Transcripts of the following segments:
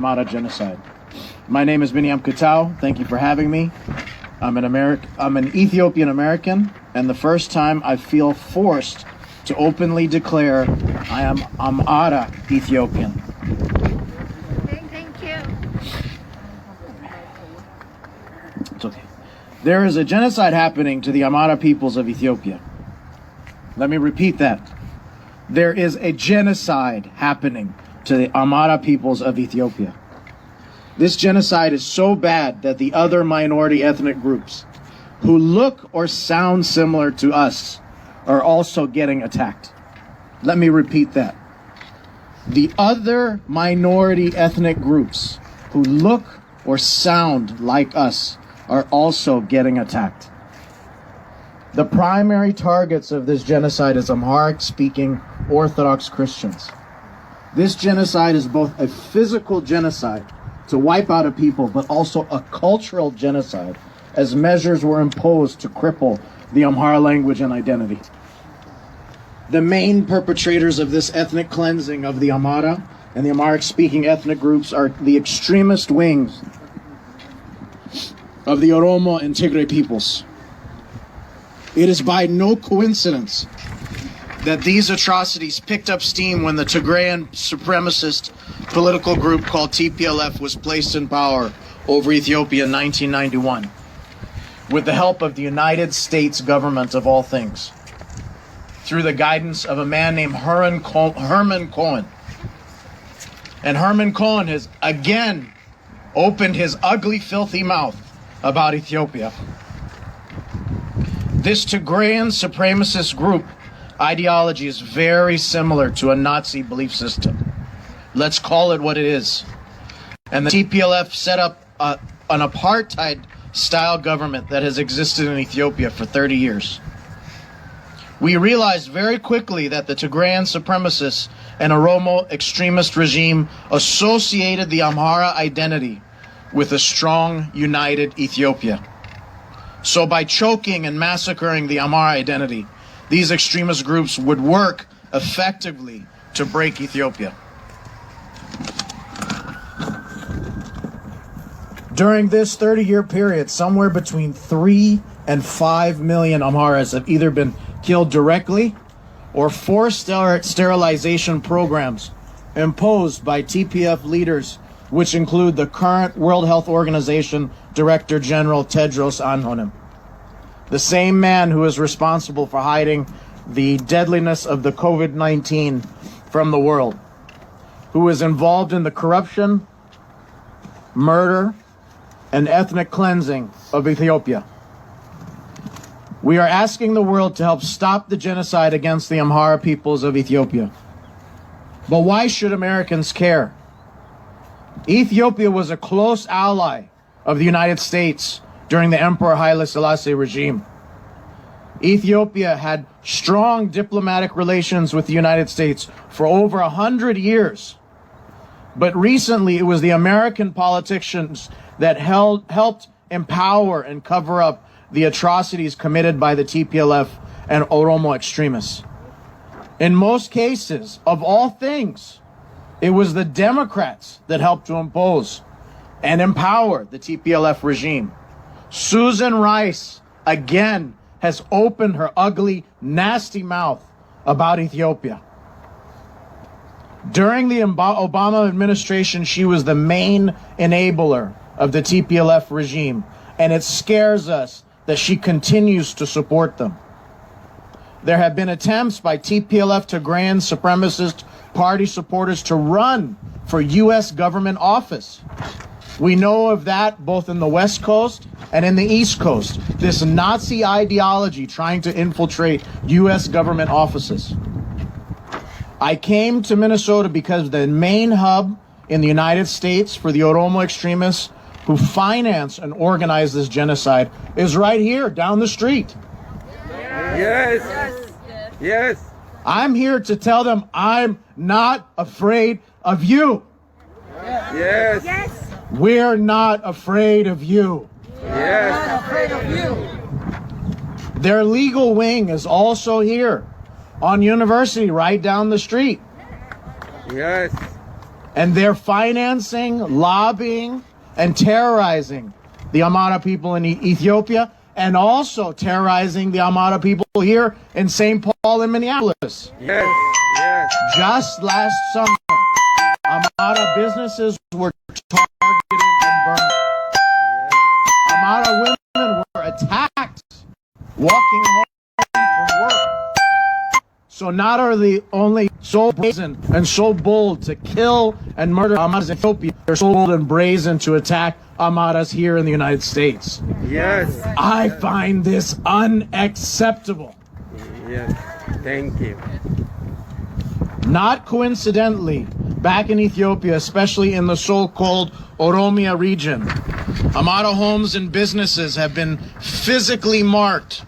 Amana Genocide. My name is Binyam. Thank you for having me. I'm an Ethiopian American, and the first time I feel forced to openly declare I am Amhara Ethiopian. Thank you. It's okay. There is a genocide happening to the Amhara peoples of Ethiopia. Let me repeat that. There is a genocide happening to the Amhara peoples of Ethiopia. This genocide is so bad that the other minority ethnic groups who look or sound similar to us are also getting attacked. Let me repeat that. The other minority ethnic groups who look or sound like us are also getting attacked. The primary targets of this genocide is Amharic-speaking Orthodox Christians. This genocide is both a physical genocide to wipe out a people, but also a cultural genocide, as measures were imposed to cripple the Amhara language and identity. The main perpetrators of this ethnic cleansing of the Amhara and the Amharic-speaking ethnic groups are the extremist wings of the Oromo and Tigray peoples. It is by no coincidence that these atrocities picked up steam when the Tigrayan supremacist political group called TPLF was placed in power over Ethiopia in 1991, with the help of the United States government of all things, through the guidance of a man named Herman Cohen. And Herman Cohen has again opened his ugly, filthy mouth about Ethiopia. This Tigrayan supremacist group ideology is very similar to a Nazi belief system. Let's call it what it is. And the TPLF set up an apartheid-style government that has existed in Ethiopia for 30 years. We realized very quickly that the Tigrayan supremacists and Oromo extremist regime associated the Amhara identity with a strong, united Ethiopia. So by choking and massacring the Amhara identity, these extremist groups would work effectively to break Ethiopia. During this 30-year period, somewhere between 3 and 5 million Amharas have either been killed directly or forced sterilization programs imposed by TPF leaders, which include the current World Health Organization Director General Tedros Adhanom, the same man who is responsible for hiding the deadliness of the COVID-19 from the world, who is involved in the corruption, murder, and ethnic cleansing of Ethiopia. We are asking the world to help stop the genocide against the Amhara peoples of Ethiopia. But why should Americans care? Ethiopia was a close ally of the United States during the Emperor Haile Selassie regime. Ethiopia had strong diplomatic relations with the United States for over 100 years. But recently, it was the American politicians that helped empower and cover up the atrocities committed by the TPLF and Oromo extremists. In most cases, of all things, it was the Democrats that helped to impose and empower the TPLF regime. Susan Rice, again, has opened her ugly, nasty mouth about Ethiopia. During the Obama administration, she was the main enabler of the TPLF regime, and it scares us that she continues to support them. There have been attempts by TPLF Tigrayan supremacist party supporters to run for U.S. government office. We know of that both in the West Coast and in the East Coast, this Nazi ideology trying to infiltrate U.S. government offices. I came to Minnesota because the main hub in the United States for the Oromo extremists who finance and organize this genocide is right here down the street. Yes. Yes. Yes. I'm here to tell them I'm not afraid of you. Yes. Yes. We're not afraid of you. Yes. We're not afraid of you. Their legal wing is also here on University right down the street. Yes. And they're financing, lobbying, and terrorizing the Amara people in Ethiopia, and also terrorizing the Amara people here in St. Paul and Minneapolis. Yes. Yes. Just last summer, Amara businesses were targeted and burned. Amara women were attacked walking home from work. So not are they only so brazen and so bold to kill and murder Amaras in Ethiopia, they're so bold and brazen to attack Amaras here in the United States. Yes. I find this unacceptable. Yes. Thank you. Not coincidentally, back in Ethiopia, especially in the so-called Oromia region, Amara homes and businesses have been physically marked,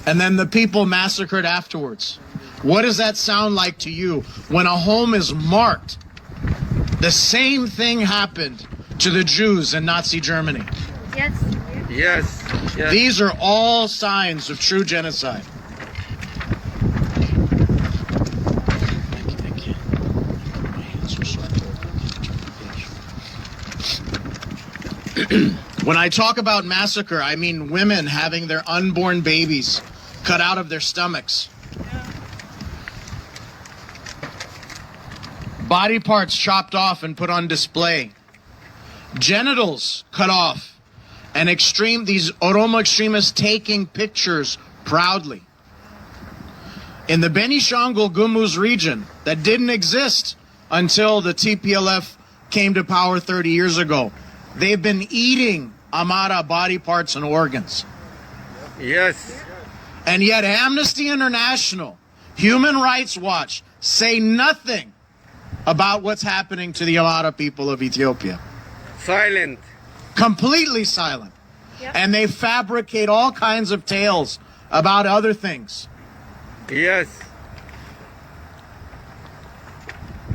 and then the people massacred afterwards. What does that sound like to you? When a home is marked, the same thing happened to the Jews in Nazi Germany. Yes. Yes. Yes. These are all signs of true genocide. Thank you. My hands are so cold. When I talk about massacre, I mean women having their unborn babies cut out of their stomachs. Body parts chopped off and put on display. Genitals cut off. And these Oromo extremists taking pictures proudly. In the Benishangul Gumuz region that didn't exist until the TPLF came to power 30 years ago, they've been eating Amara body parts and organs. Yes. And yet Amnesty International, Human Rights Watch say nothing about what's happening to the Amara people of Ethiopia. Silent. Completely silent. Yep. And they fabricate all kinds of tales about other things. Yes.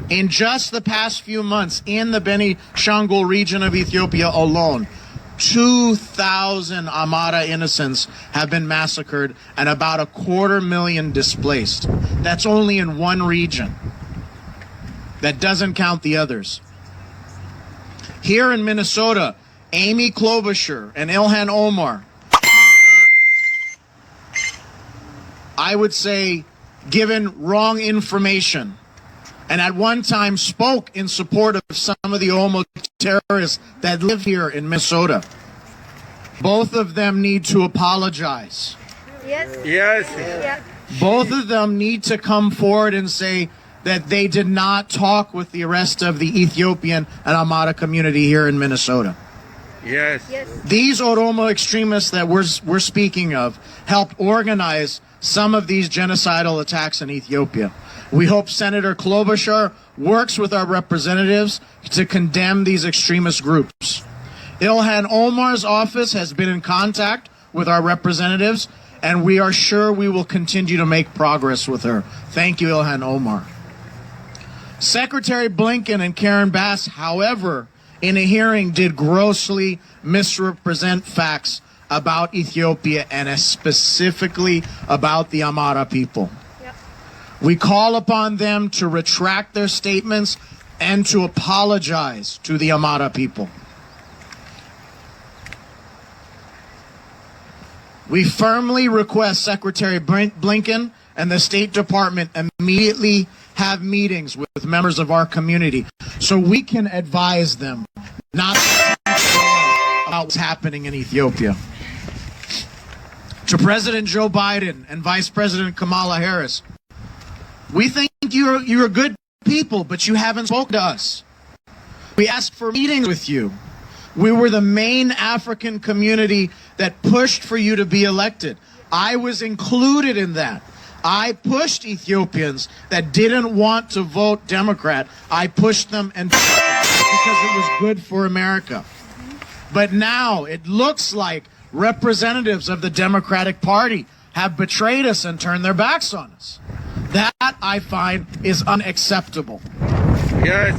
In just the past few months, in the Benishangul region of Ethiopia alone, 2,000 Amara innocents have been massacred and about 250,000 displaced. That's only in one region. That doesn't count the others. Here in Minnesota, Amy Klobuchar and Ilhan Omar, I would say, given wrong information, and at one time spoke in support of some of the Oromo terrorists that live here in Minnesota. Both of them need to apologize. Yes. Yes. Yeah. Both of them need to come forward and say that they did not talk with the rest of the Ethiopian and Amara community here in Minnesota. Yes. Yes. These Oromo extremists that we're speaking of helped organize some of these genocidal attacks in Ethiopia. We hope Senator Klobuchar works with our representatives to condemn these extremist groups. Ilhan Omar's office has been in contact with our representatives, and we are sure we will continue to make progress with her. Thank you, Ilhan Omar. Secretary Blinken and Karen Bass, however, in a hearing did grossly misrepresent facts about Ethiopia and specifically about the Amara people. Yep. We call upon them to retract their statements and to apologize to the Amara people. We firmly request Secretary Blinken and the State Department immediately have meetings with members of our community so we can advise them not about what's happening in Ethiopia. To President Joe Biden and Vice President Kamala Harris, we think you're good people, but you haven't spoken to us. We asked for meetings with you. We were the main African community that pushed for you to be elected. I was included in that. I pushed Ethiopians that didn't want to vote Democrat. I pushed them and because it was good for America. But now it looks like representatives of the Democratic Party have betrayed us and turned their backs on us. That, I find, is unacceptable. Yes.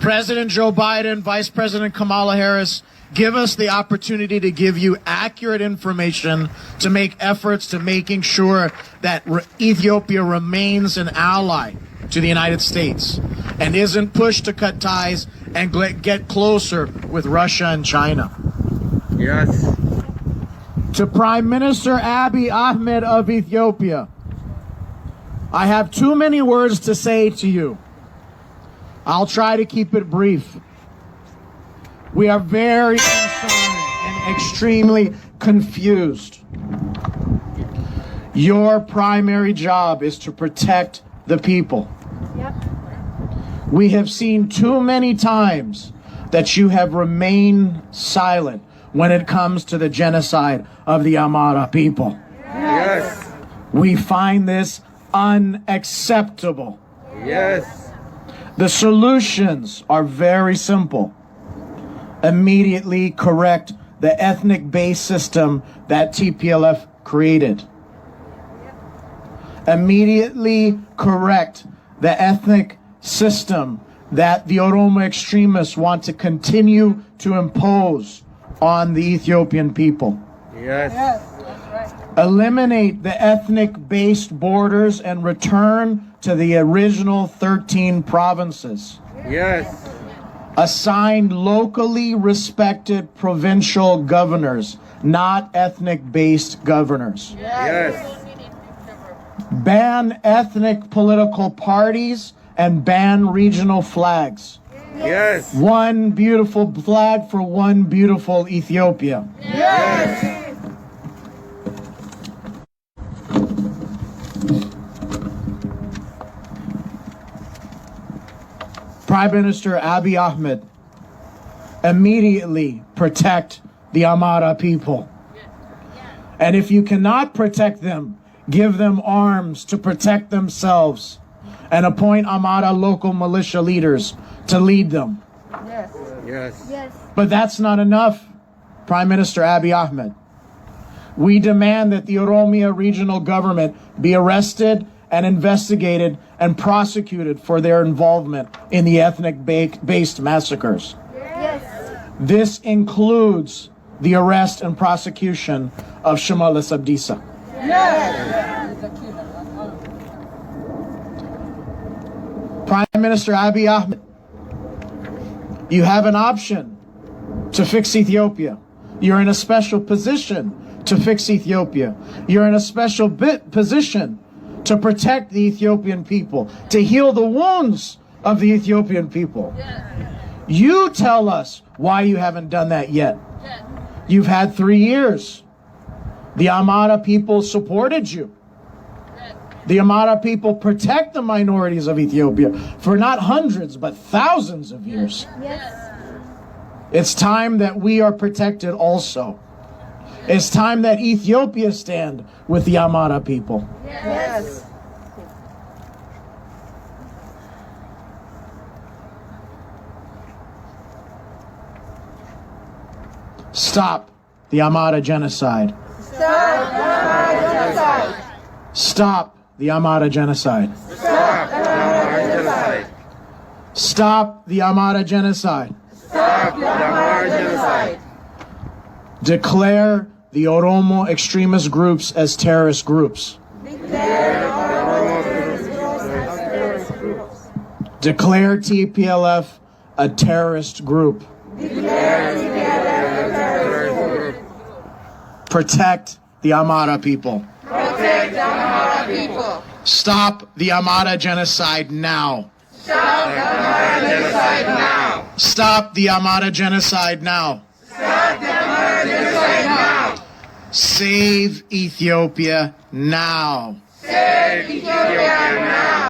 President Joe Biden, Vice President Kamala Harris, give us the opportunity to give you accurate information, to make efforts to making sure that Ethiopia remains an ally to the United States and isn't pushed to cut ties and get closer with Russia and China. Yes. To Prime Minister Abiy Ahmed of Ethiopia, I have too many words to say to you. I'll try to keep it brief. We are very concerned and extremely confused. Your primary job is to protect the people. Yep. We have seen too many times that you have remained silent when it comes to the genocide of the Amhara people. Yes. We find this unacceptable. Yes. The solutions are very simple. Immediately correct the ethnic-based system that TPLF created. Immediately correct the ethnic system that the Oromo extremists want to continue to impose on the Ethiopian people. Yes. That's right. Eliminate the ethnic-based borders and return to the original 13 provinces. Yes. Assign locally respected provincial governors, not ethnic-based governors. Yes. Ban ethnic political parties and ban regional flags. Yes. One beautiful flag for one beautiful Ethiopia. Yes. Prime Minister Abiy Ahmed, immediately protect the Amhara people. And if you cannot protect them, give them arms to protect themselves and appoint Amhara local militia leaders to lead them. Yes. Yes. Yes. But that's not enough, Prime Minister Abiy Ahmed. We demand that the Oromia regional government be arrested and investigated and prosecuted for their involvement in the ethnic-based massacres. Yes. This includes the arrest and prosecution of Shamalis Abdisa. Prime Minister Abiy Ahmed, you have an option to fix Ethiopia. You're in a special position to fix Ethiopia. You're in a special position to protect the Ethiopian people, to heal the wounds of the Ethiopian people. You tell us why you haven't done that yet. You've had 3 years. The Amana people supported you. The Amana people protect the minorities of Ethiopia for not hundreds, but thousands of years. Yes. It's time that we are protected also. It's time that Ethiopia stand with the Amana people. Yes. Stop the Amana genocide. Stop the Amana genocide. Stop the Amana genocide. Stop the Amhara genocide. Stop the Amana genocide. Stop the Amhara genocide. Declare the Oromo extremist groups as terrorist groups. Declare TPLF a terrorist group. Protect the Amhara people. Protect the Amhara people. Stop the Amana genocide now. Stop the Amhara genocide now. Stop the Amana genocide now. Stop the Amhara genocide now. Save Ethiopia now. Save Ethiopia now.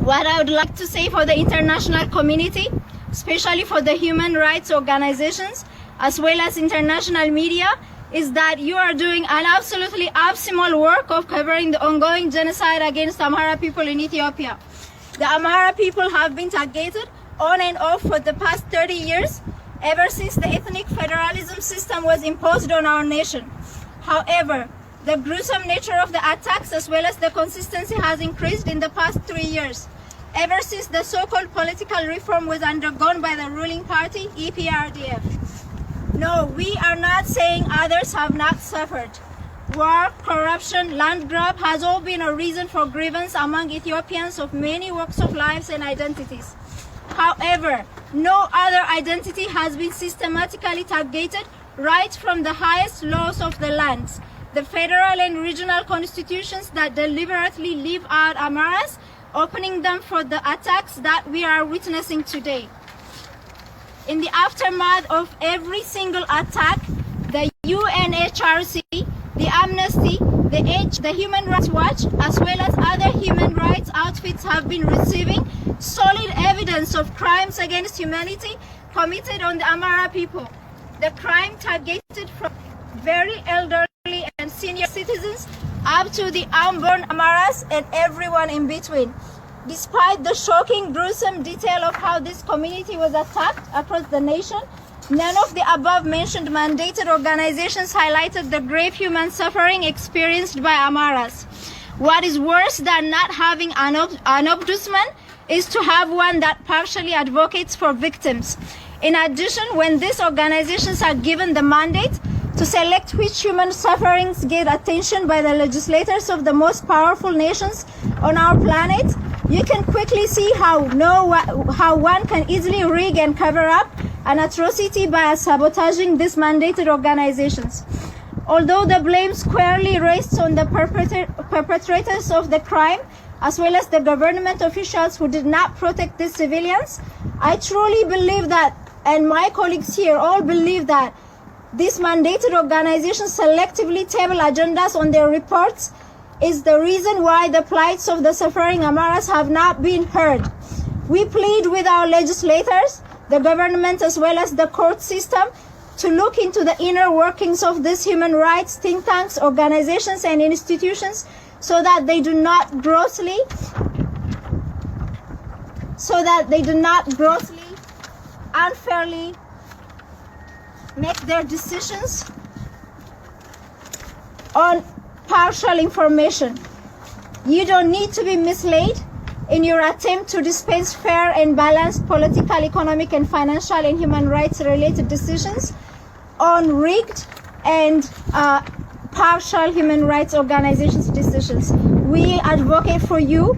What I would like to say for the international community, especially for the human rights organizations, as well as international media, is that you are doing an absolutely optimal work of covering the ongoing genocide against Amhara people in Ethiopia. The Amhara people have been targeted on and off for the past 30 years, ever since the ethnic federalism system was imposed on our nation. However, the gruesome nature of the attacks as well as the consistency has increased in the past 3 years, ever since the so-called political reform was undergone by the ruling party, EPRDF. No, we are not saying others have not suffered. War, corruption, land grab has all been a reason for grievance among Ethiopians of many walks of lives and identities. However, no other identity has been systematically targeted right from the highest laws of the lands, the federal and regional constitutions that deliberately leave out Amharas, opening them for the attacks that we are witnessing today. In the aftermath of every single attack, the UNHRC, the Amnesty, the Human Rights Watch, as well as other human rights outfits have been receiving solid evidence of crimes against humanity committed on the Amhara people. The crime targeted from very elderly and senior citizens up to the unborn Amharas and everyone in between. Despite the shocking, gruesome detail of how this community was attacked across the nation, none of the above-mentioned mandated organizations highlighted the grave human suffering experienced by Amharas. What is worse than not having an ombudsman is to have one that partially advocates for victims. In addition, when these organizations are given the mandate to select which human sufferings get attention by the legislators of the most powerful nations on our planet, you can quickly see how one can easily rig and cover up an atrocity by sabotaging these mandated organizations. Although the blame squarely rests on the perpetrators of the crime, as well as the government officials who did not protect these civilians, I truly believe that, and my colleagues here all believe that, these mandated organizations selectively table agendas on their reports is the reason why the plights of the suffering Amharas have not been heard. We plead with our legislators, the government, as well as the court system to look into the inner workings of these human rights think tanks, organizations, and institutions so that they do not grossly unfairly make their decisions on partial information. You don't need to be misled in your attempt to dispense fair and balanced political, economic, and financial and human rights related decisions on rigged and partial human rights organizations' decisions. We advocate for you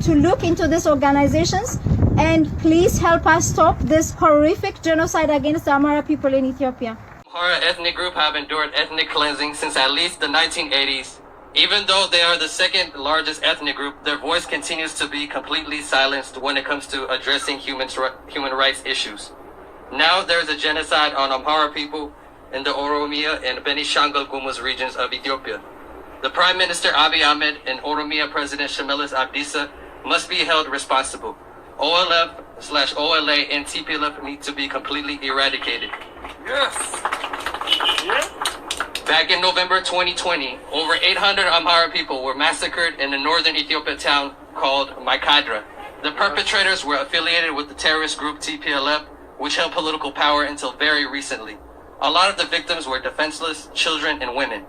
to look into these organizations and please help us stop this horrific genocide against the Amhara people in Ethiopia. Amhara ethnic group have endured ethnic cleansing since at least the 1980s. Even though they are the second largest ethnic group, their voice continues to be completely silenced when it comes to addressing human rights issues. Now there is a genocide on Amhara people in the Oromia and Benishangul Gumuz regions of Ethiopia. The Prime Minister Abiy Ahmed and Oromia President Shimelis Abdisa must be held responsible. OLF/OLA and TPLF need to be completely eradicated. Yes. Back in November 2020, over 800 Amhara people were massacred in a northern Ethiopia town called Maikadra. The perpetrators were affiliated with the terrorist group TPLF, which held political power until very recently. A lot of the victims were defenseless children and women.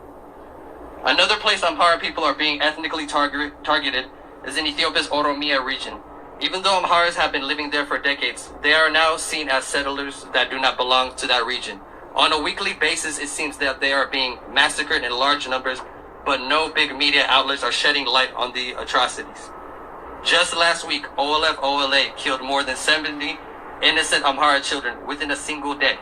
Another place Amhara people are being ethnically targeted is in Ethiopia's Oromia region. Even though Amharas have been living there for decades, they are now seen as settlers that do not belong to that region. On a weekly basis, it seems that they are being massacred in large numbers, but no big media outlets are shedding light on the atrocities. Just last week, OLF/OLA killed more than 70 innocent Amhara children within a single day.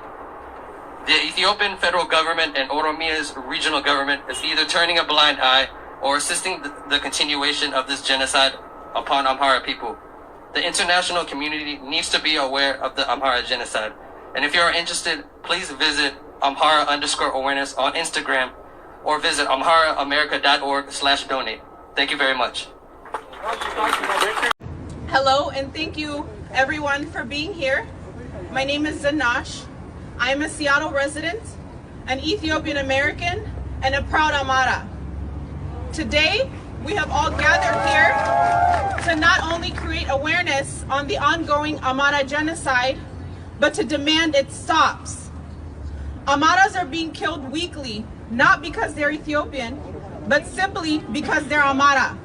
The Ethiopian federal government and Oromia's regional government is either turning a blind eye or assisting the continuation of this genocide upon Amhara people. The international community needs to be aware of the Amhara genocide. And if you are interested, please visit Amhara_awareness on Instagram or visit amharaamerica.org/donate. Thank you very much. Hello, and thank you everyone for being here. My name is Zanash. I am a Seattle resident, an Ethiopian American, and a proud Amhara. Today, we have all gathered here to not only create awareness on the ongoing Amana Genocide, but to demand it stops. Amharas are being killed weekly, not because they're Ethiopian, but simply because they're Amhara.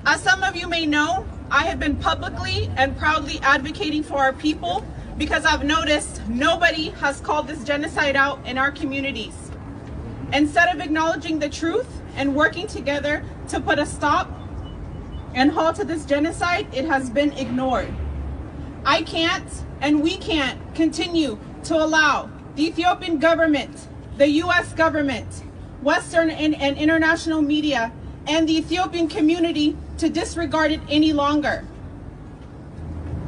As some of you may know, I have been publicly and proudly advocating for our people because I've noticed nobody has called this genocide out in our communities. Instead of acknowledging the truth and working together to put a stop and halt to this genocide, it has been ignored. I can't and we can't continue to allow the Ethiopian government, the US government, Western and international media, and the Ethiopian community to disregard it any longer.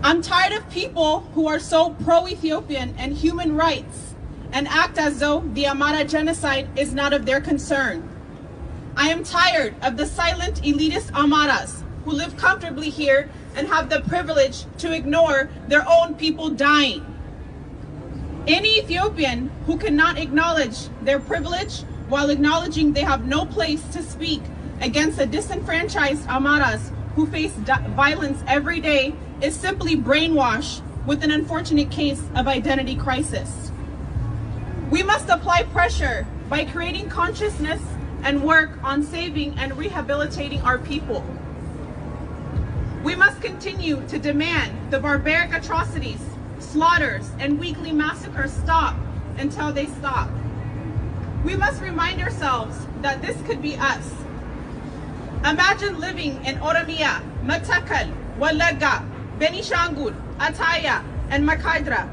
I'm tired of people who are so pro-Ethiopian and human rights and act as though the Amana Genocide is not of their concern. I am tired of the silent elitist Amaras who live comfortably here and have the privilege to ignore their own people dying. Any Ethiopian who cannot acknowledge their privilege while acknowledging they have no place to speak against the disenfranchised Amaras who face violence every day is simply brainwashed with an unfortunate case of identity crisis. We must apply pressure by creating consciousness and work on saving and rehabilitating our people. We must continue to demand the barbaric atrocities, slaughters, and weekly massacres stop until they stop. We must remind ourselves that this could be us. Imagine living in Oromia, Matakal, Walaga, Benishangul, Ataya, and Makadra,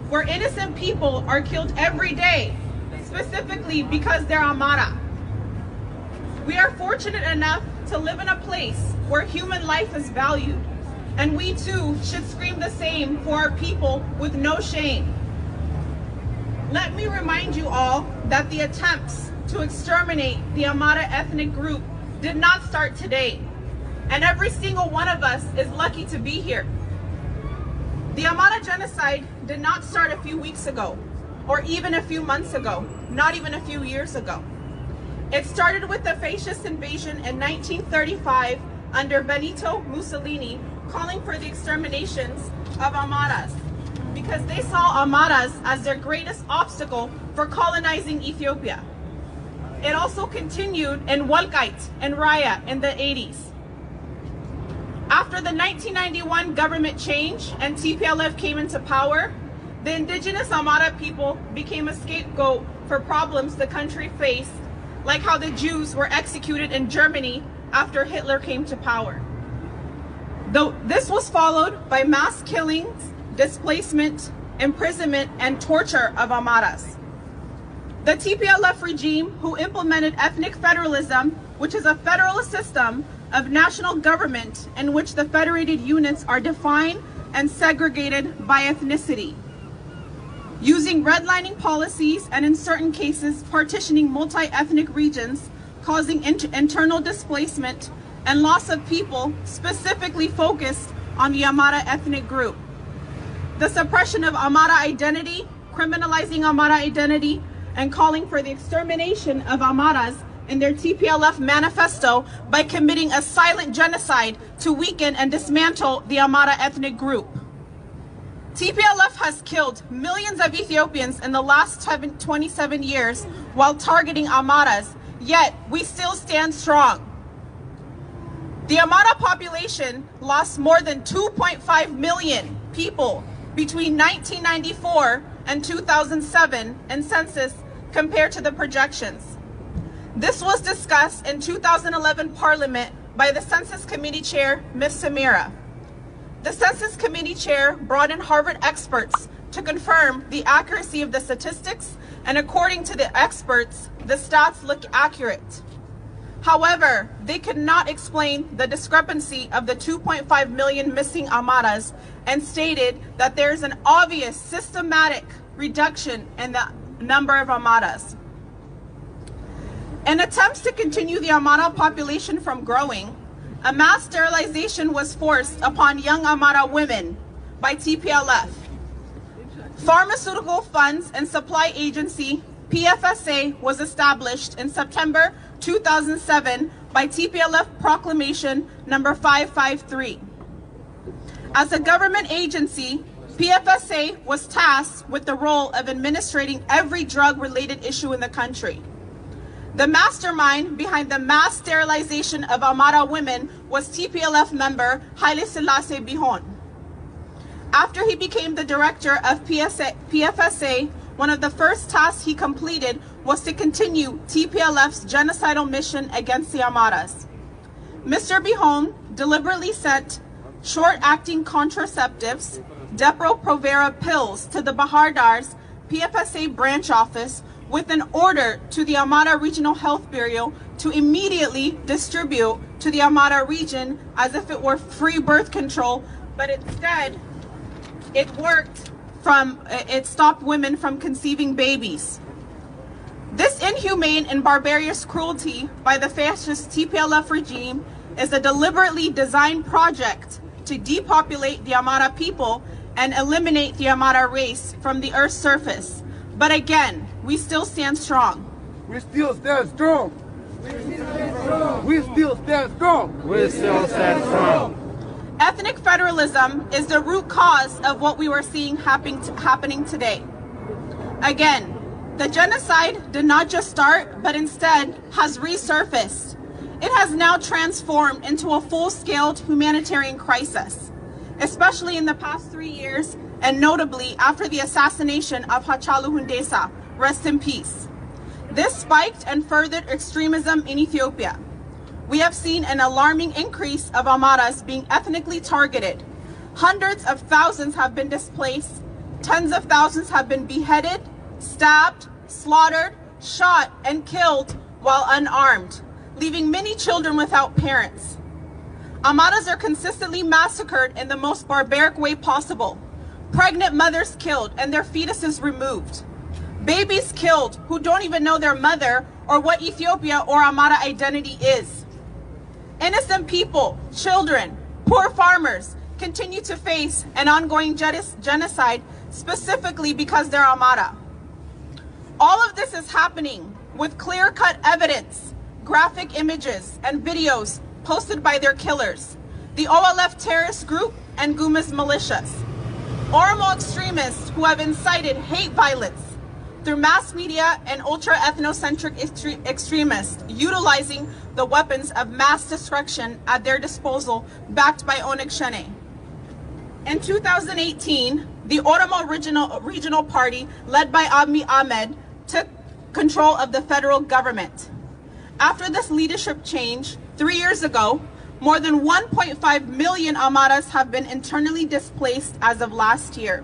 where innocent people are killed every day, specifically because they're Amara. We are fortunate enough to live in a place where human life is valued, and we too should scream the same for our people with no shame. Let me remind you all that the attempts to exterminate the Amara ethnic group did not start today, and every single one of us is lucky to be here. The Amana Genocide did not start a few weeks ago, or even a few months ago, not even a few years ago. It started with the fascist invasion in 1935 under Benito Mussolini, calling for the exterminations of Amaras, because they saw Amaras as their greatest obstacle for colonizing Ethiopia. It also continued in Walkite and Raya in the 80s. After the 1991 government change and TPLF came into power, the indigenous Amara people became a scapegoat for problems the country faced, like how the Jews were executed in Germany after Hitler came to power. Though this was followed by mass killings, displacement, imprisonment, and torture of Amaras. The TPLF regime, who implemented ethnic federalism, which is a federal system of national government in which the federated units are defined and segregated by ethnicity, using redlining policies and in certain cases partitioning multi-ethnic regions, causing internal displacement and loss of people specifically focused on the Amara ethnic group. The suppression of Amara identity, criminalizing Amara identity, and calling for the extermination of Amaras in their TPLF manifesto by committing a silent genocide to weaken and dismantle the Amara ethnic group. TPLF has killed millions of Ethiopians in the last 27 years while targeting Amaras, yet we still stand strong. The Amara population lost more than 2.5 million people between 1994 and 2007 in census compared to the projections. This was discussed in 2011 Parliament by the Census Committee Chair, Ms. Samira. The Census Committee Chair brought in Harvard experts to confirm the accuracy of the statistics, and according to the experts, the stats look accurate. However, they could not explain the discrepancy of the 2.5 million missing Amaras and stated that there is an obvious systematic reduction in the number of Amaras. In attempts to continue the Amara population from growing, a mass sterilization was forced upon young Amara women by TPLF. Pharmaceutical Funds and Supply Agency, PFSA, was established in September 2007 by TPLF Proclamation number 553. As a government agency, PFSA was tasked with the role of administrating every drug-related issue in the country. The mastermind behind the mass sterilization of Amara women was TPLF member Haile Selassie Bihon. After he became the director of PFSA, one of the first tasks he completed was to continue TPLF's genocidal mission against the Amharas. Mr. Binyam deliberately sent short-acting contraceptives, Depo-Provera pills, to the Bahardar's PFSA branch office with an order to the Amana Regional Health Bureau to immediately distribute to the Amana region as if it were free birth control, but instead it stopped women from conceiving babies. This inhumane and barbarous cruelty by the fascist TPLF regime is a deliberately designed project to depopulate the Amara people and eliminate the Amara race from the Earth's surface. But again, we still stand strong. We still stand strong. We still stand strong. We still stand strong. Ethnic federalism is the root cause of what we were seeing happening today. Again, the genocide did not just start, but instead has resurfaced. It has now transformed into a full-scale humanitarian crisis, especially in the past 3 years, and notably after the assassination of Hachalu Hundessa, rest in peace. This spiked and furthered extremism in Ethiopia. We have seen an alarming increase of Amharas being ethnically targeted. Hundreds of thousands have been displaced, tens of thousands have been beheaded, stabbed, slaughtered, shot, and killed while unarmed, leaving many children without parents. Amharas are consistently massacred in the most barbaric way possible. Pregnant mothers killed and their fetuses removed. Babies killed who don't even know their mother or what Ethiopia or Amhara identity is. Innocent people, children, poor farmers continue to face an ongoing genocide specifically because they're Amhara. All of this is happening with clear-cut evidence, graphic images, and videos posted by their killers, the OLF terrorist group and Guma's militias. Oromo extremists who have incited hate violence through mass media and ultra-ethnocentric extremists utilizing the weapons of mass destruction at their disposal, backed by Oneg Shene. In 2018, the Oromo Regional Party, led by Abiy Ahmed, took control of the federal government. After this leadership change, 3 years ago, more than 1.5 million Amharas have been internally displaced as of last year.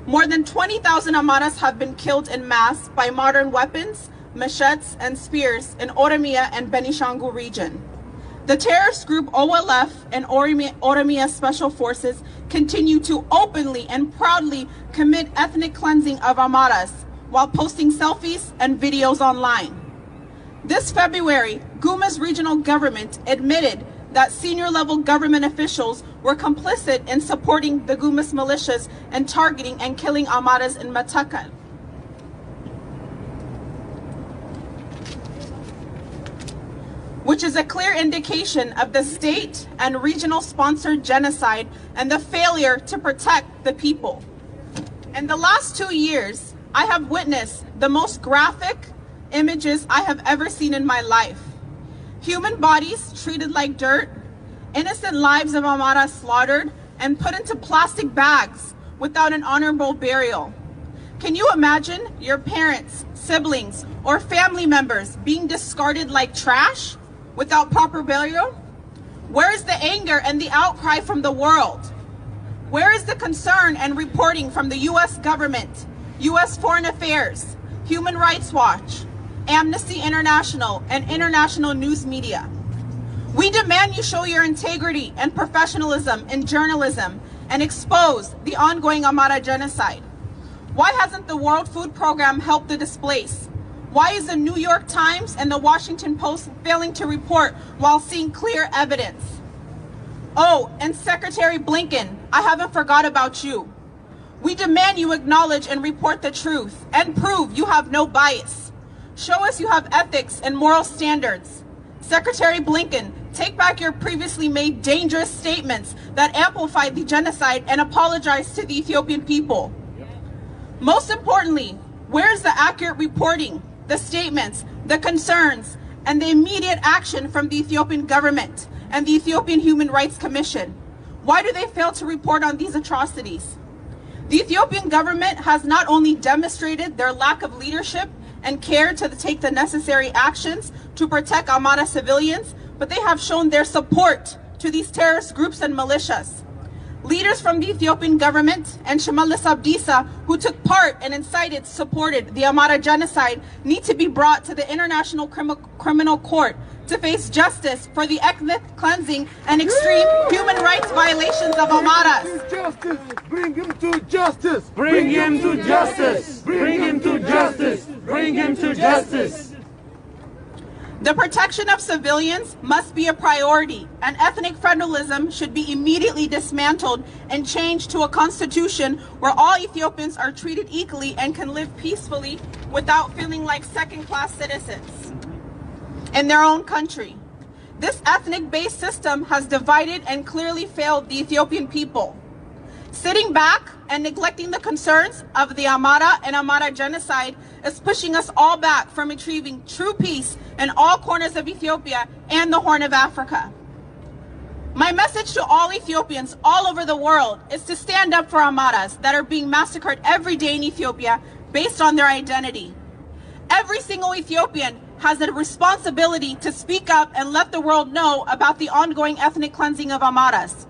More than 20,000 Amharas have been killed in mass by modern weapons, machetes, and spears in Oromia and Benishangul region. The terrorist group OLF and Oromia Special Forces continue to openly and proudly commit ethnic cleansing of Amharas while posting selfies and videos online. This February, Guma's regional government admitted that senior-level government officials were complicit in supporting the Gumas militias and targeting and killing Amharas in Matakan. Which is a clear indication of the state and regional sponsored genocide and the failure to protect the people. In the last 2 years, I have witnessed the most graphic images I have ever seen in my life. Human bodies treated like dirt, innocent lives of Amhara slaughtered and put into plastic bags without an honorable burial. Can you imagine your parents, siblings, or family members being discarded like trash without proper burial? Where is the anger and the outcry from the world? Where is the concern and reporting from the U.S. government, U.S. Foreign Affairs, Human Rights Watch, Amnesty International, and international news media? We demand you show your integrity and professionalism in journalism and expose the ongoing Amana genocide. Why hasn't the World Food Program helped the displaced? Why is the New York Times and the Washington Post failing to report while seeing clear evidence? Oh, and Secretary Blinken, I haven't forgot about you. We demand you acknowledge and report the truth and prove you have no bias. Show us you have ethics and moral standards. Secretary Blinken, take back your previously made dangerous statements that amplified the genocide and apologize to the Ethiopian people. Most importantly, where's the accurate reporting, the statements, the concerns, and the immediate action from the Ethiopian government and the Ethiopian Human Rights Commission? Why do they fail to report on these atrocities? The Ethiopian government has not only demonstrated their lack of leadership and care to take the necessary actions to protect Amana civilians, but they have shown their support to these terrorist groups and militias. Leaders from the Ethiopian government and Shimallis Abdisa, who took part and supported the Amana Genocide, need to be brought to the International Criminal Court to face justice for the ethnic cleansing and extreme human rights violations of Amaras. Justice! Bring him to justice! Bring him to justice! Bring him to justice! Bring him to justice! The protection of civilians must be a priority, and ethnic federalism should be immediately dismantled and changed to a constitution where all Ethiopians are treated equally and can live peacefully without feeling like second-class citizens in their own country. This ethnic-based system has divided and clearly failed the Ethiopian people. Sitting back and neglecting the concerns of the Amhara and Amana Genocide is pushing us all back from achieving true peace in all corners of Ethiopia and the Horn of Africa. My message to all Ethiopians all over the world is to stand up for Amaras that are being massacred every day in Ethiopia based on their identity. Every single Ethiopian has a responsibility to speak up and let the world know about the ongoing ethnic cleansing of Amaras.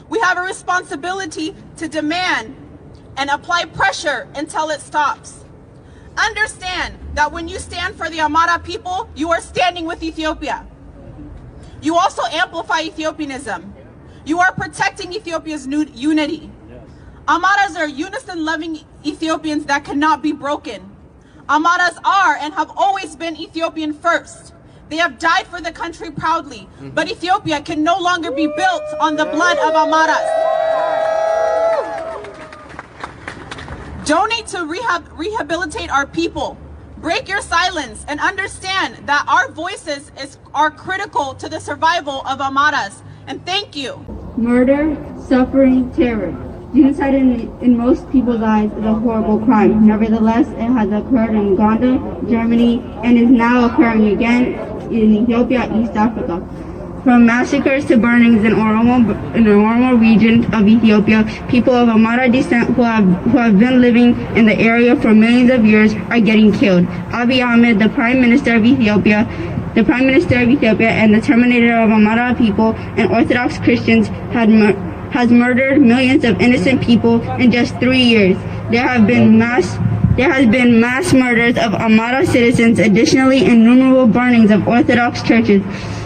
We have a responsibility to demand and apply pressure until it stops. Understand that when you stand for the Amara people, you are standing with Ethiopia. You also amplify Ethiopianism. You are protecting Ethiopia's unity. Amaras are unison-loving Ethiopians that cannot be broken. Amaras are and have always been Ethiopian first. They have died for the country proudly, but Ethiopia can no longer be built on the blood of Amaras. Donate to rehabilitate our people. Break your silence and understand that our voices are critical to the survival of Amaras. And thank you. Murder, suffering, terror. Genocide in most people's eyes is a horrible crime. Nevertheless, it has occurred in Uganda, Germany, and is now occurring again in Ethiopia, East Africa. From massacres to burnings in the Oromo region of Ethiopia, people of Amara descent who have been living in the area for millions of years are getting killed. Abiy Ahmed, the Prime Minister of Ethiopia, and the terminator of Amara people and Orthodox Christians has murdered millions of innocent people in just 3 years. There has been mass murders of Amara citizens. Additionally, innumerable burnings of Orthodox churches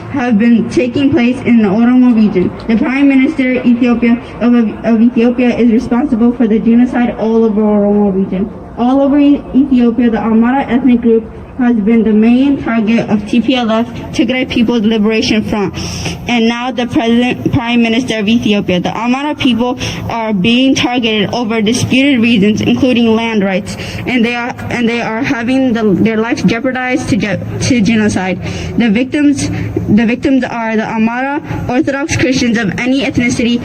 have been taking place in the Oromo region. The Prime Minister of Ethiopia is responsible for the genocide all over Oromo region. All over Ethiopia, the Amara ethnic group has been the main target of TPLF, Tigray People's Liberation Front, and now the Prime Minister of Ethiopia. The Amara people are being targeted over disputed reasons, including land rights, and they are having their lives jeopardized to genocide. The victims are the Amara Orthodox Christians of any ethnicity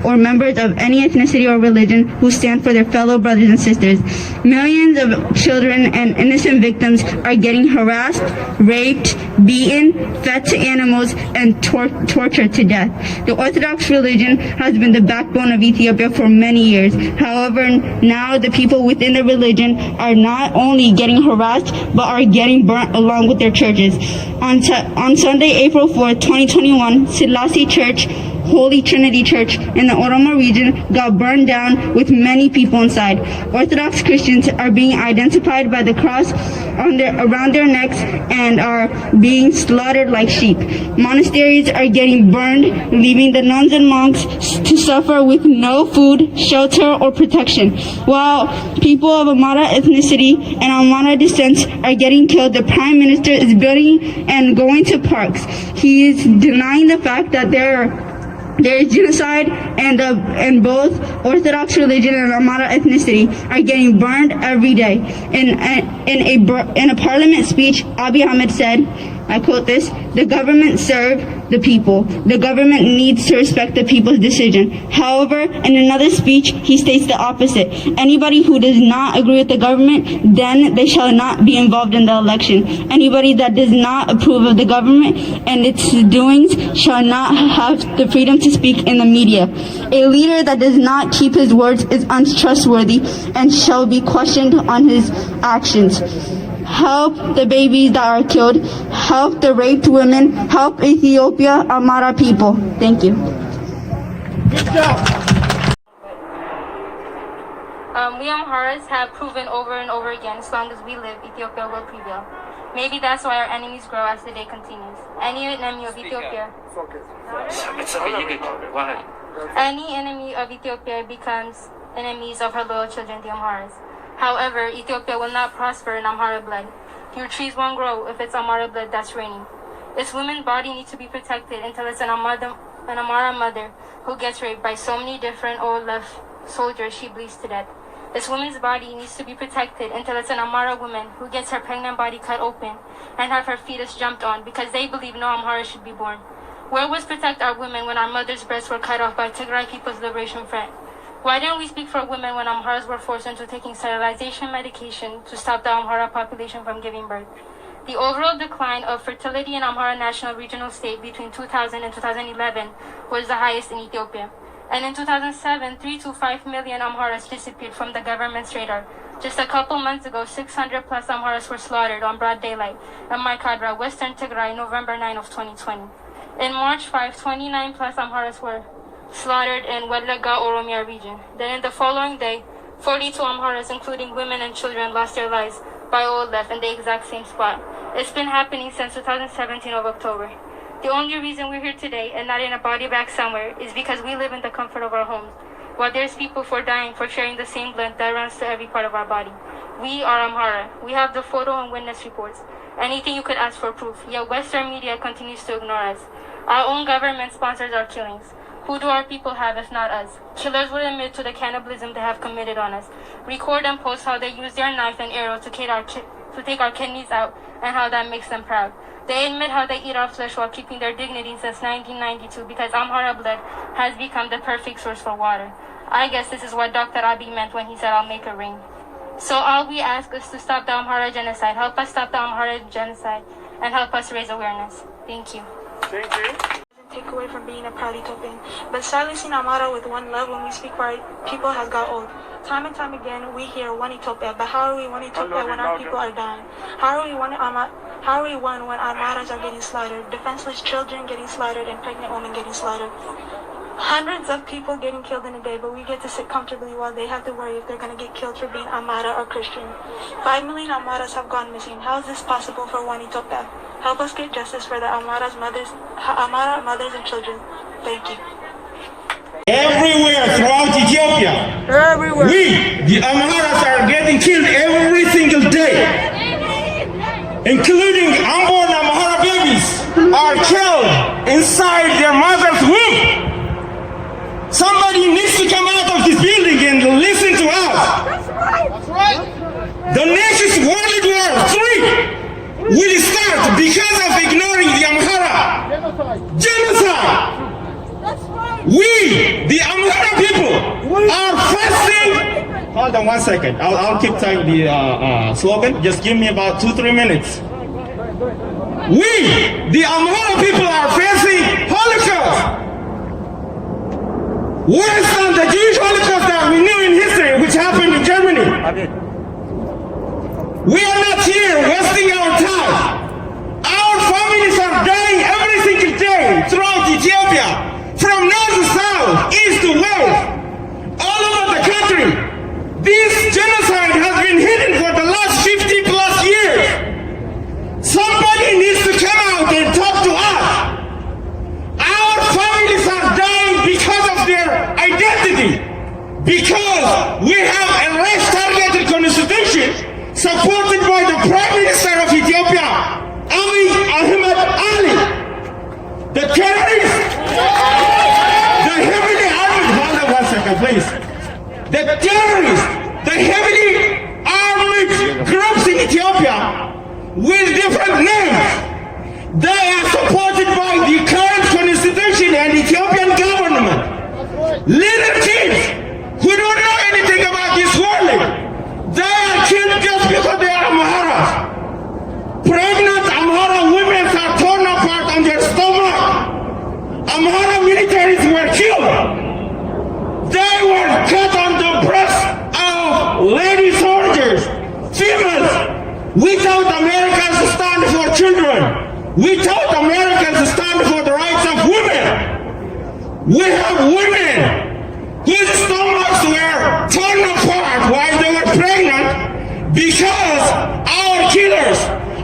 or members of any ethnicity or religion who stand for their fellow brothers and sisters. Millions of children and innocent victims are getting harassed, raped, beaten, fed to animals, and tortured to death. The Orthodox religion has been the backbone of Ethiopia for many years. However, now the people within the religion are not only getting harassed, but are getting burnt along with their churches. On Sunday, April 4th, 2021, Selassie Church, Holy Trinity Church in the Oromo region got burned down with many people inside. Orthodox Christians are being identified by the cross around their necks and are being slaughtered like sheep. Monasteries are getting burned, leaving the nuns and monks to suffer with no food, shelter, or protection. While people of Amara ethnicity and Amana descent are getting killed, the Prime Minister is building and going to parks. He is denying the fact that there is genocide, and both Orthodox religion and Amara ethnicity are getting burned every day. In a parliament speech, Abiy Ahmed said, I quote this, "The government serve the people. The government needs to respect the people's decision." However, in another speech, he states the opposite. Anybody who does not agree with the government, then they shall not be involved in the election. Anybody that does not approve of the government and its doings shall not have the freedom to speak in the media. A leader that does not keep his words is untrustworthy and shall be questioned on his actions. Help the babies that are killed. Help the raped women. Help Ethiopia, Amhara people. Thank you. We Amharas have proven over and over again, as long as we live, Ethiopia will prevail. Maybe that's why our enemies grow as the day continues. Any enemy of Ethiopia. Any enemy of Ethiopia becomes enemies of her loyal children, the Amharas. However, Ethiopia will not prosper in Amhara blood. Your trees won't grow if it's Amhara blood that's raining. This woman's body needs to be protected until it's an Amhara mother who gets raped by so many different old left soldiers she bleeds to death. This woman's body needs to be protected until it's an Amhara woman who gets her pregnant body cut open and have her fetus jumped on because they believe no Amhara should be born. Where was protect our women when our mothers' breasts were cut off by Tigray People's Liberation Front? Why didn't we speak for women when Amharas were forced into taking sterilization medication to stop the Amhara population from giving birth? The overall decline of fertility in Amhara National Regional State between 2000 and 2011 was the highest in Ethiopia. And in 2007, 3 to 5 million Amharas disappeared from the government's radar. Just a couple months ago, 600 plus Amharas were slaughtered on broad daylight in Maikadra, Western Tigray, November 9 of 2020. In March 5, 29 plus Amharas were slaughtered in Welaga, Oromia region. Then in the following day, 42 Amharas, including women and children, lost their lives by old left in the exact same spot. It's been happening since 2017 of October. The only reason we're here today and not in a body bag somewhere is because we live in the comfort of our homes, while there's people for dying for sharing the same blood that runs to every part of our body. We are Amhara. We have the photo and witness reports. Anything you could ask for proof, yet Western media continues to ignore us. Our own government sponsors our killings. Who do our people have if not us? Killers will admit to the cannibalism they have committed on us. Record and post how they use their knife and arrow to take our kidneys out and how that makes them proud. They admit how they eat our flesh while keeping their dignity since 1992 because Amhara blood has become the perfect source for water. I guess this is what Dr. Abiy meant when he said, "I'll make it rain." So all we ask is to stop the Amhara genocide. Help us stop the Amhara genocide and help us raise awareness. Thank you. Thank you. Take away from being a proud Ethiopian, but silencing Amhara with one love when we speak for our people has got old. Time and time again, we hear one Ethiopia, but how are we one Ethiopia when our people are dying? How are we one when Amharas are getting slaughtered, defenseless children getting slaughtered, and pregnant women getting slaughtered? Hundreds of people getting killed in a day, but we get to sit comfortably while they have to worry if they're going to get killed for being Amhara or Christian. 5 million Amharas have gone missing. How is this possible for one Ethiopia? Help us get justice for the Amhara mothers and children. Thank you. Everywhere throughout Ethiopia, we, the Amharas, are getting killed every single day, including unborn Amhara babies are killed inside their mother's womb. Somebody needs to come out of this building and listen to us. That's right. The nation's World War III will start because of ignoring the Amhara genocide. We, the Amhara people, are fasting. Hold on 1 second. I'll keep telling the slogan. Just give me about 2-3 minutes. We, the Amhara people, are facing Holocaust. Worse than the Jewish Holocaust that we knew in history, which happened in Germany. We are not here wasting our time. Our families are dying every single day throughout Ethiopia, from north to south, east to west, all over the country. This genocide has been hidden for the last 50 plus years. Somebody needs to come out and talk to us. Our families are dying because of their identity, because we have a race-targeted constitution supported by the Prime Minister of Ethiopia, Abiy Ahmed Ali. The terrorists, the heavily armed, hold on 1 second please. The terrorists, the heavily armed groups in Ethiopia with different names Little kids who don't know anything about this world, they are killed just because they are Amharas. Pregnant Amhara women are torn apart on their stomach. Amhara militaries were killed. They were cut on the breast of lady soldiers, females, without Americans to stand for children, without Americans to stand for the rights of women. We have women whose stomachs were torn apart while they were pregnant because our killers,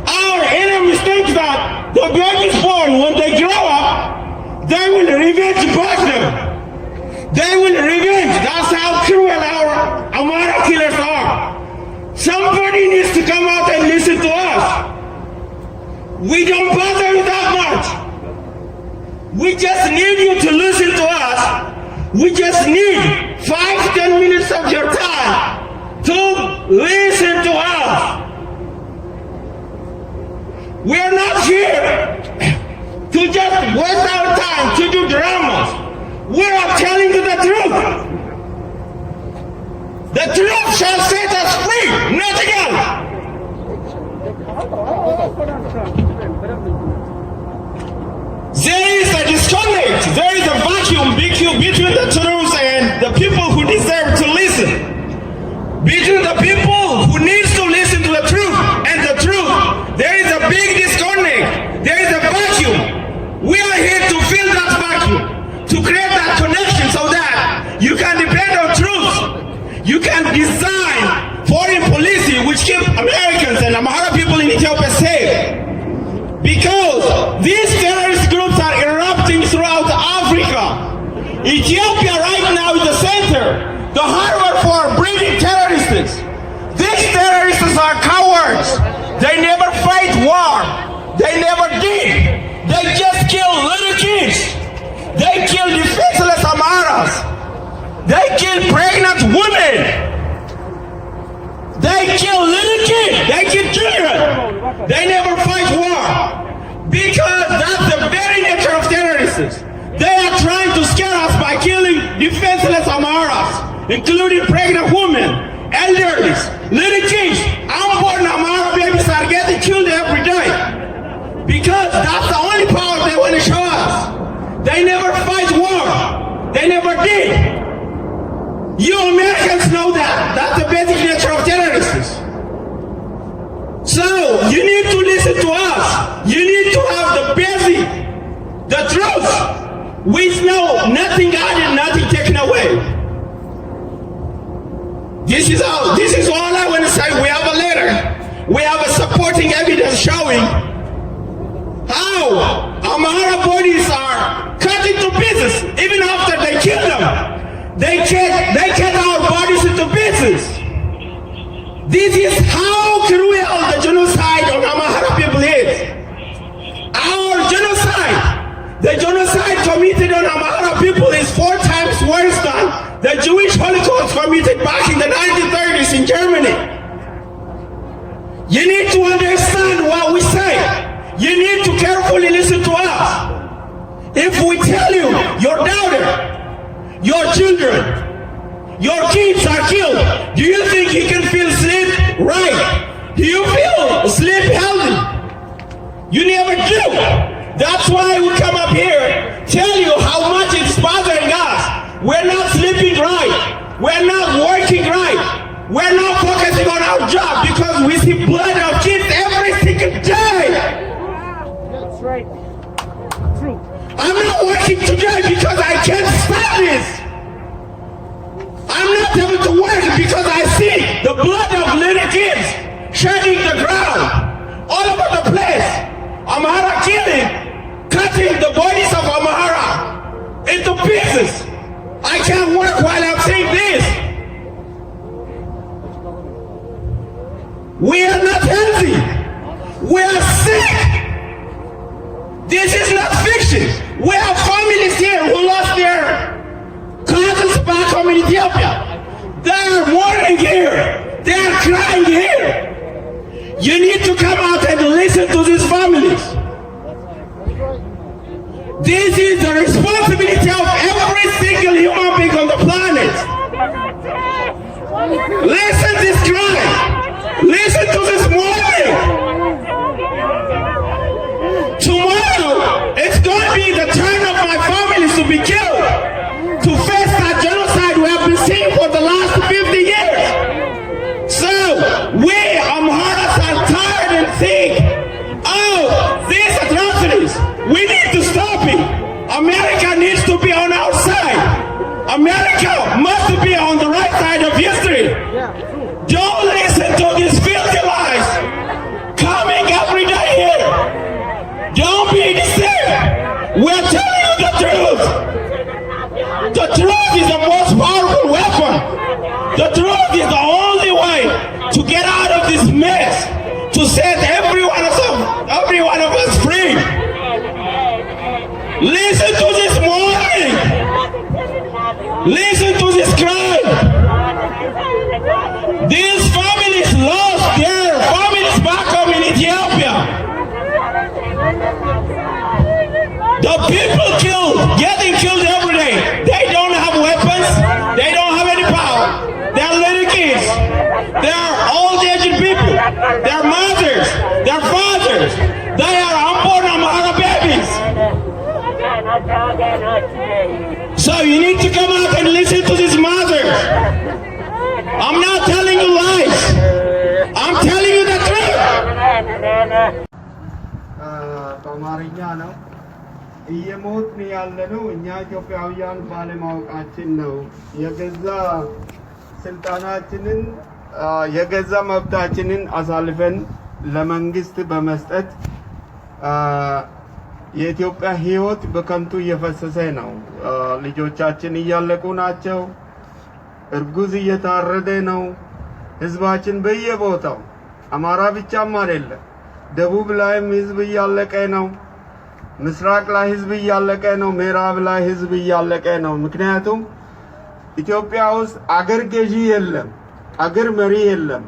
our enemies think that the babies born, when they grow up, they will revenge back them. They will revenge. That's how cruel our Amara killers are. Somebody needs to come out and listen to us. We don't bother you that much. We just need you to listen to us. We just need 5-10 minutes of your time to listen to us. We're not here to just waste our time to do dramas. We are telling you the truth. The truth shall set us free, nothing else. There is a disconnect, there is a vacuum between the truth and the people who deserve to listen. Between the people who need to listen to the truth and the truth, there is a big disconnect. There is a vacuum. We are here to fill that vacuum, to create that connection so that you can depend on truth. You can design foreign policy which keep Americans and Amhara people in Ethiopia safe. Because these terrorist groups are erupting throughout Africa. Ethiopia right now is the center, the harbor for breeding terrorists. These terrorists are cowards. They never fight war. They never did. They just kill little kids. They kill defenseless Amharas. They kill pregnant women. They kill little kids. They kill children. They never fight war. Because that's the very nature of terrorists. They are trying to scare us by killing defenseless Amharas, including pregnant women, elderly, little kids. Unborn Amhara babies are getting killed every day. Because that's the only power they want to show us. They never fight war. They never did. You Americans know that. That's the basic nature of terrorists. So, you need to listen to us. You need to have the basic, the truth, with nothing added, nothing taken away. This is all I want to say. We have a letter. We have a supporting evidence showing how Amhara bodies are cut into pieces, even after they kill them. They cut our bodies into pieces. This is how cruel the genocide on Amhara people is. Our genocide, the genocide committed on Amhara people is 4 times worse than the Jewish Holocaust committed back in the 1930s in Germany. You need to understand what we say. You need to carefully listen to us. If we tell you your daughter, your children, your kids are killed, do you think you can feel sleep right? Do you feel sleep healthy? You never do. That's why we come up here, tell you how much it's bothering us. We're not sleeping right. We're not working right. We're not focusing on our job because we see blood of kids every single day. That's right. True. I'm not working today because I can't stand this. I'm not able to work because I see the blood of little kids shedding the ground all over the place. Amhara killing, cutting the bodies of Amhara into pieces. I can't work while I'm saying this. We are not healthy. We are sick. This is not fiction. We have families here who lost their cousins back home in Ethiopia. They are mourning here. They are crying here. You need to come out and listen to these families. This is the responsibility of every single human being America must be on the right side of history. Don't listen to these filthy lies coming every day here. Don't be deceived. We're telling you the truth. The truth is the most powerful weapon. The truth is the only way to get out of this mess, to set every one of us free. Listen to this warning. Listen to this cry. These families lost their families back home in Ethiopia. The people getting killed every day. They don't have weapons. They don't have any power. They're little kids. They're old-aged people. They're mothers. They're fathers. They are unborn Amhara babies. So you need to come out and listen to these mothers. I'm not telling you lies. I'm telling you the truth. በአማርኛ ነው እየሞትን ያለነው እኛ ኢትዮጵያውያን ባለማወቃችን ነው። የገዛ ስልጣናችንን የገዛ መብታችንን አሳልፈን ለመንግስት በመስጠት የኢትዮጵያ ህይወት በከንቱ እየፈሰሰ ነው። ልጆቻችን እያለቁ ናቸው። እርጉዝ እየታረደ ነው። ህዝባችን በየቦታው አማራ ብቻም አይደለም፣ ደቡብ ላይም ህዝብ እያለቀ ነው። ምስራቅ ላይ ህዝብ እያለቀ ነው። ምዕራብ ላይ ህዝብ እያለቀ ነው። ምክንያቱም ኢትዮጵያ ውስጥ አገር ገዢ የለም፣ አገር መሪ የለም።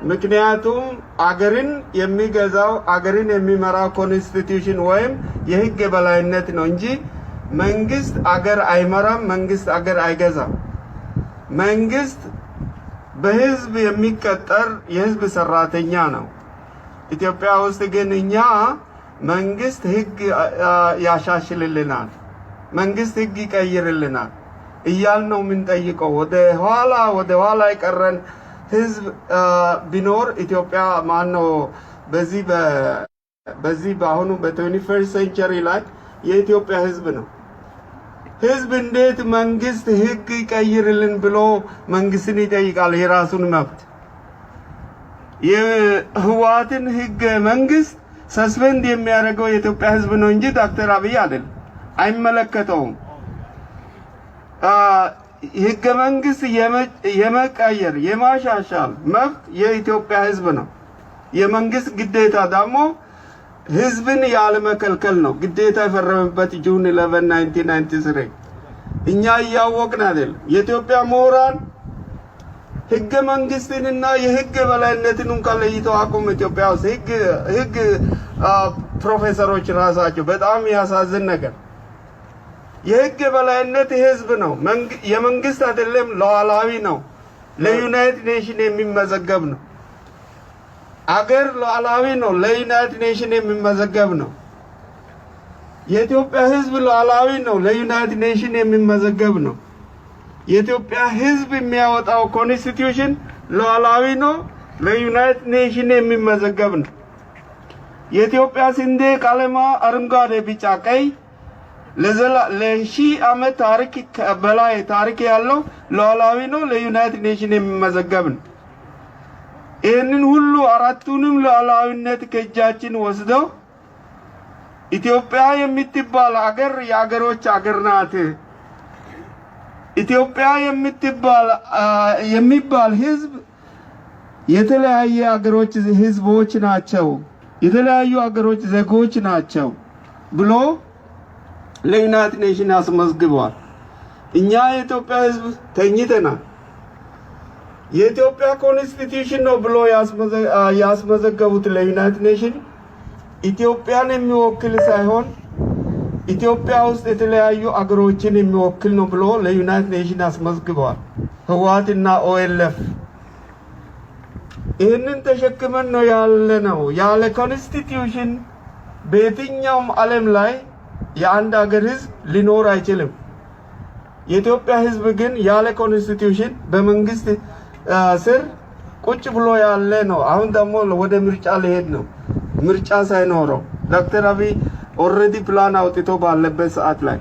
ምክንያቱም አገርን የሚገዛው አገርን የሚመራው ኮንስቲቲዩሽን ወይም የህግ የበላይነት ነው እንጂ መንግስት አገር አይመራም፣ መንግስት አገር አይገዛም። መንግስት በህዝብ የሚቀጠር የህዝብ ሰራተኛ ነው። ኢትዮጵያ ውስጥ ግን እኛ መንግስት ህግ ያሻሽልልናል፣ መንግስት ህግ ይቀይርልናል እያል ነው የምንጠይቀው። ወደ ኋላ የቀረን ህዝብ ቢኖር ኢትዮጵያ ማነው በዚህ በአሁኑ በ21st ሴንቸሪ ላይ የኢትዮጵያ ህዝብ ነው። ህዝብ እንዴት መንግስት ህግ ይቀይርልን ብሎ መንግስትን ይጠይቃል? የራሱን መብት የህዋትን ህግ መንግስት ሰስፔንድ የሚያደርገው የኢትዮጵያ ህዝብ ነው እንጂ ዶክተር አብይ አይደለም፣ አይመለከተውም። ህገ መንግስት የመቀየር የማሻሻል መብት የኢትዮጵያ ህዝብ ነው። የመንግስት ግዴታ ደግሞ ህዝብን ያለመከልከል ነው። ግዴታ የፈረመበት ጁን 11 1993 እኛ እያወቅን አይደል? የኢትዮጵያ ምሁራን ህገ መንግስትንና የህግ በላይነትን እንኳን ለይተው አቁም። ኢትዮጵያ ውስጥ ህግ ፕሮፌሰሮች ራሳቸው በጣም ያሳዝን ነገር። የህግ በላይነት ህዝብ ነው፣ የመንግስት አይደለም፣ ሉዓላዊ ነው። ለዩናይትድ ኔሽን የሚመዘገብ ነው። አገር ሉዓላዊ ነው፣ ለዩናይትድ ኔሽን የሚመዘገብ ነው። የኢትዮጵያ ህዝብ ሉዓላዊ ነው፣ ለዩናይትድ ኔሽን የሚመዘገብ ነው። የኢትዮጵያ ህዝብ የሚያወጣው ኮንስቲቲዩሽን ሉዓላዊ ነው፣ ለዩናይትድ ኔሽን የሚመዘገብ ነው። የኢትዮጵያ ሰንደቅ ዓላማ አረንጓዴ፣ ቢጫ፣ ቀይ ለሺህ ዓመት ታሪክ በላይ ታሪክ ያለው ሉዓላዊ ነው፣ ለዩናይትድ ኔሽን የሚመዘገብ ነው። ይህንን ሁሉ አራቱንም ሉዓላዊነት ከእጃችን ወስደው ኢትዮጵያ የምትባል አገር የአገሮች አገር ናት። ኢትዮጵያ የሚባል ህዝብ የተለያየ አገሮች ህዝቦች ናቸው፣ የተለያዩ አገሮች ዜጎች ናቸው ብሎ ለዩናይትድ ኔሽን ያስመዝግቧል። እኛ የኢትዮጵያ ህዝብ ተኝተናል። የኢትዮጵያ ኮንስቲቲዩሽን ነው ብሎ ያስመዘገቡት ለዩናይትድ ኔሽን ኢትዮጵያን የሚወክል ሳይሆን ኢትዮጵያ ውስጥ የተለያዩ አገሮችን የሚወክል ነው ብሎ ለዩናይትድ ኔሽን ያስመዝግበዋል። ህወሓትና ኦኤልኤፍ ይህንን ተሸክመን ነው ያለነው። ያለ ኮንስቲቲዩሽን በየትኛውም ዓለም ላይ የአንድ ሀገር ህዝብ ሊኖር አይችልም። የኢትዮጵያ ህዝብ ግን ያለ ኮንስቲቲዩሽን በመንግስት ስር ቁጭ ብሎ ያለ ነው። አሁን ደግሞ ወደ ምርጫ ሊሄድ ነው። ምርጫ ሳይኖረው ዶክተር አብይ ኦልሬዲ ፕላን አውጥቶ ባለበት ሰዓት ላይ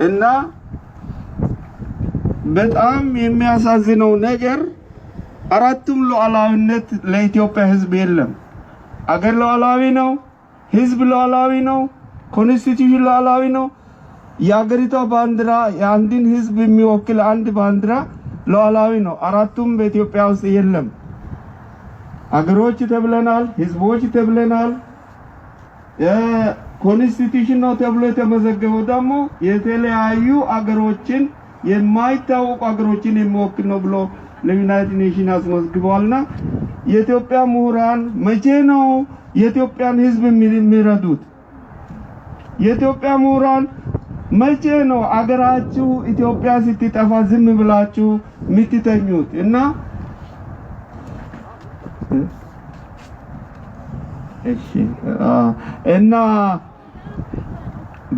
እና በጣም የሚያሳዝነው ነገር አራቱም ሉዓላዊነት ለኢትዮጵያ ህዝብ የለም። አገር ሉዓላዊ ነው፣ ህዝብ ሉዓላዊ ነው፣ ኮንስቲቲዩሽን ሉዓላዊ ነው። የአገሪቷ ባንዲራ የአንድን ህዝብ የሚወክል አንድ ባንዲራ ሉዓላዊ ነው። አራቱም በኢትዮጵያ ውስጥ የለም። አገሮች ተብለናል፣ ህዝቦች ተብለናል። ኮንስቲቲዩሽን ነው ተብሎ የተመዘገበው ደግሞ የተለያዩ አገሮችን የማይታወቁ አገሮችን የሚወክል ነው ብሎ ለዩናይትድ ኔሽን አስመዝግቧልና የኢትዮጵያ ምሁራን መቼ ነው የኢትዮጵያን ህዝብ የሚረዱት? የኢትዮጵያ ምሁራን መቼ ነው አገራችሁ ኢትዮጵያ ስትጠፋ ዝም ብላችሁ የምትተኙት? እና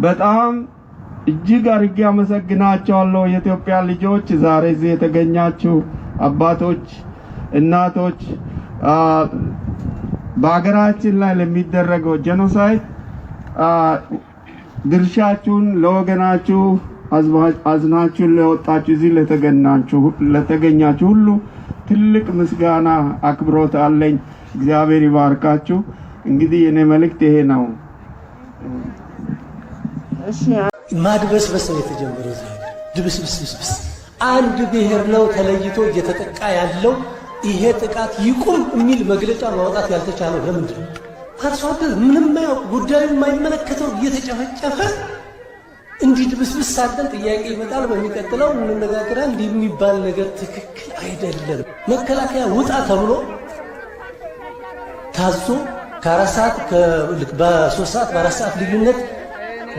በጣም እጅግ አድርጌ አመሰግናቸዋለሁ የኢትዮጵያ ልጆች፣ ዛሬ እዚህ የተገኛችሁ አባቶች፣ እናቶች በአገራችን ላይ ለሚደረገው ጄኖሳይድ ድርሻችሁን ለወገናችሁ አዝናችሁ ለወጣችሁ እዚህ ለተገኛችሁ ሁሉ ትልቅ ምስጋና አክብሮት አለኝ። እግዚአብሔር ይባርካችሁ። እንግዲህ የኔ መልእክት ይሄ ነው። እሺ ማድበስበስ ነው የተጀመረው። ድብስብስብስ አንድ ብሔር ነው ተለይቶ እየተጠቃ ያለው። ይሄ ጥቃት ይቁም የሚል መግለጫ ማውጣት ያልተቻለው ለምንድን ነው? አርሶ አደር ምንም ማያውቅ ጉዳዩ የማይመለከተው እየተጨፈጨፈ እንዲህ ድብስብስ ሳደን ጥያቄ ይመጣል። በሚቀጥለው እንነጋገራለን። እንዲህ የሚባል ነገር ትክክል አይደለም። መከላከያ ውጣ ተብሎ ታዞ ከአራት ሰዓት በ3 ሰዓት በ4 ሰዓት ልዩነት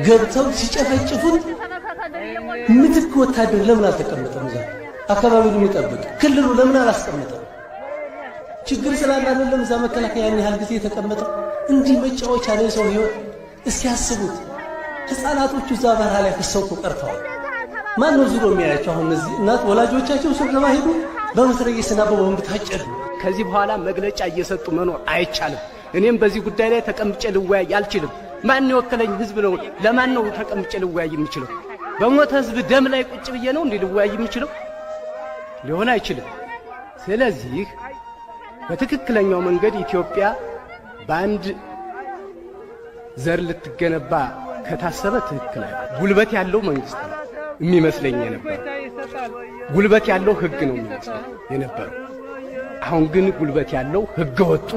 ገብተው ሲጨፈጭፉት ምትክ ወታደር ለምን አልተቀመጠም? እዛ አካባቢውን የሚጠብቅ ክልሉ ለምን አላስቀመጠም? ችግር ስላለ አይደለም እዛ መከላከያ ያን ያህል ጊዜ የተቀመጠው። እንዲህ መጫወቻ ላይ ሰው ህይወት እስኪያስቡት ህፃናቶቹ እዛ በረሃ ላይ ፍሰው ቀርተዋል። ማን ነው ዙሮ የሚያያቸው? አሁን እነዚህ እናት ወላጆቻቸው ስብሰባ ሄዱ፣ በመትረየስና በቦምብ ታጨዱ። ከዚህ በኋላ መግለጫ እየሰጡ መኖር አይቻልም። እኔም በዚህ ጉዳይ ላይ ተቀምጬ ልወያይ አልችልም። ማን የወከለኝ ህዝብ ነው? ለማን ነው ተቀምጬ ልወያይ የምችለው? በሞተ ህዝብ ደም ላይ ቁጭ ብዬ ነው እንዴ ልወያይ የምችለው? ሊሆን አይችልም። ስለዚህ በትክክለኛው መንገድ ኢትዮጵያ በአንድ ዘር ልትገነባ ከታሰበ ትክክል አይደለም። ጉልበት ያለው መንግስት ነው የሚመስለኝ የነበረው። ጉልበት ያለው ህግ ነው የሚመስለኝ የነበረው። አሁን ግን ጉልበት ያለው ህገ ወጡ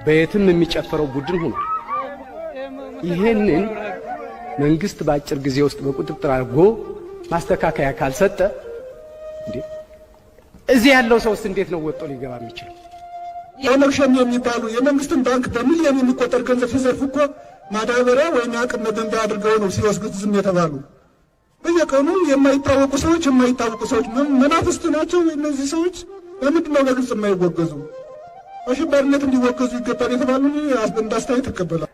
በየትም የሚጨፈረው ቡድን ሆኗል። ይሄንን መንግስት በአጭር ጊዜ ውስጥ በቁጥጥር አድርጎ ማስተካከያ ካልሰጠ እንዴ እዚህ ያለው ሰውስ እንዴት ነው ወጥቶ ሊገባ የሚችለው? የመክሸም የሚባሉ የመንግስትን ባንክ በሚሊዮን የሚቆጠር ገንዘብ ሲዘርፉ እኮ ማዳበሪያ ወይም አቅም መገንቢያ አድርገው ነው ሲወስዱት ዝም የተባሉ። በየቀኑ የማይታወቁ ሰዎች መናፍስት ናቸው እነዚህ ሰዎች። ለምንድን ነው በግልጽ የማይወገዙ? አሸባሪነት እንዲወገዙ ይገባል የተባሉ እንዳስተያየት ይቀበላል።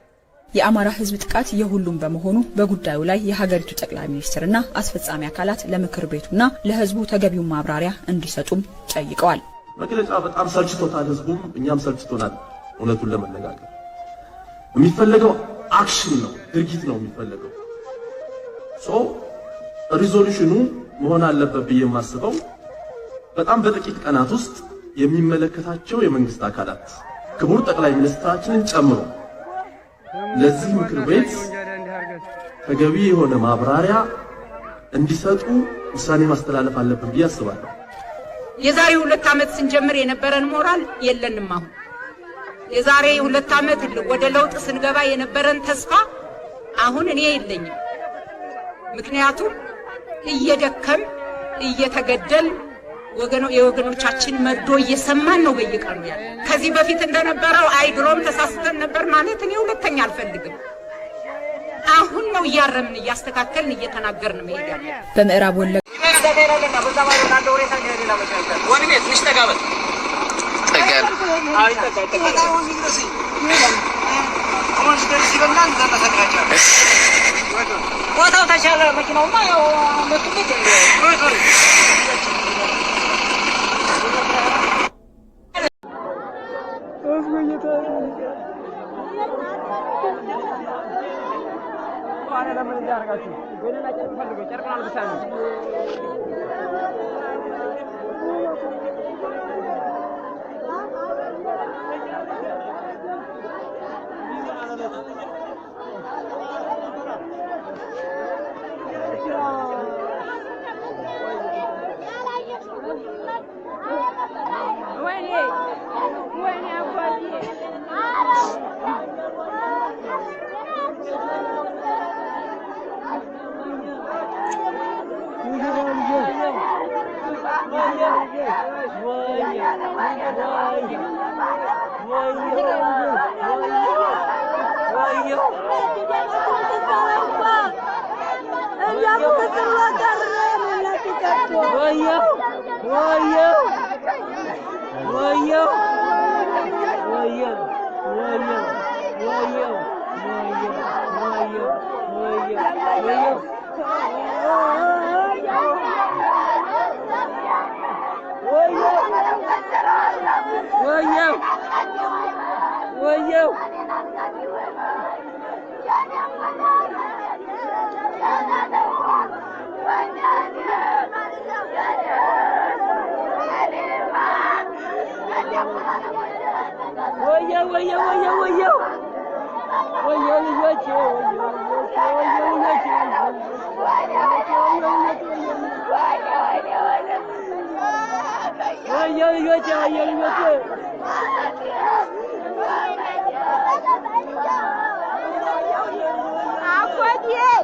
የአማራ ህዝብ ጥቃት የሁሉም በመሆኑ በጉዳዩ ላይ የሀገሪቱ ጠቅላይ ሚኒስትርና አስፈጻሚ አካላት ለምክር ቤቱና ለህዝቡ ተገቢውን ማብራሪያ እንዲሰጡም ጠይቀዋል። መግለጫ በጣም ሰልችቶታል፣ ህዝቡም እኛም ሰልችቶናል። እውነቱን ለመነጋገር የሚፈልገው አክሽን ነው፣ ድርጊት ነው የሚፈልገው። ሪዞሉሽኑ መሆን አለበት ብዬ የማስበው በጣም በጥቂት ቀናት ውስጥ የሚመለከታቸው የመንግስት አካላት ክቡር ጠቅላይ ሚኒስትራችንን ጨምሮ ለዚህ ምክር ቤት ተገቢ የሆነ ማብራሪያ እንዲሰጡ ውሳኔ ማስተላለፍ አለብን ብዬ አስባለሁ። የዛሬ 2 ዓመት ስንጀምር የነበረን ሞራል የለንም። አሁን የዛሬ 2 ዓመት ወደ ለውጥ ስንገባ የነበረን ተስፋ አሁን እኔ የለኝም። ምክንያቱም እየደከም እየተገደል የወገኖቻችን መርዶ እየሰማን ነው በየቀኑ ያለ። ከዚህ በፊት እንደነበረው አይድሮም ተሳስተን ነበር ማለት እኔ ሁለተኛ አልፈልግም። አሁን ነው እያረምን እያስተካከልን እየተናገርን መሄድ ያለ። በምዕራብ ወለጋ ቦታው ተሻለ መኪናውማ ያው መጥቶ ለምን እንዳርጋችሁ ወይኔና ጨርቅ ፈልገው ጨርቅ አልብሳኝ Aguadie!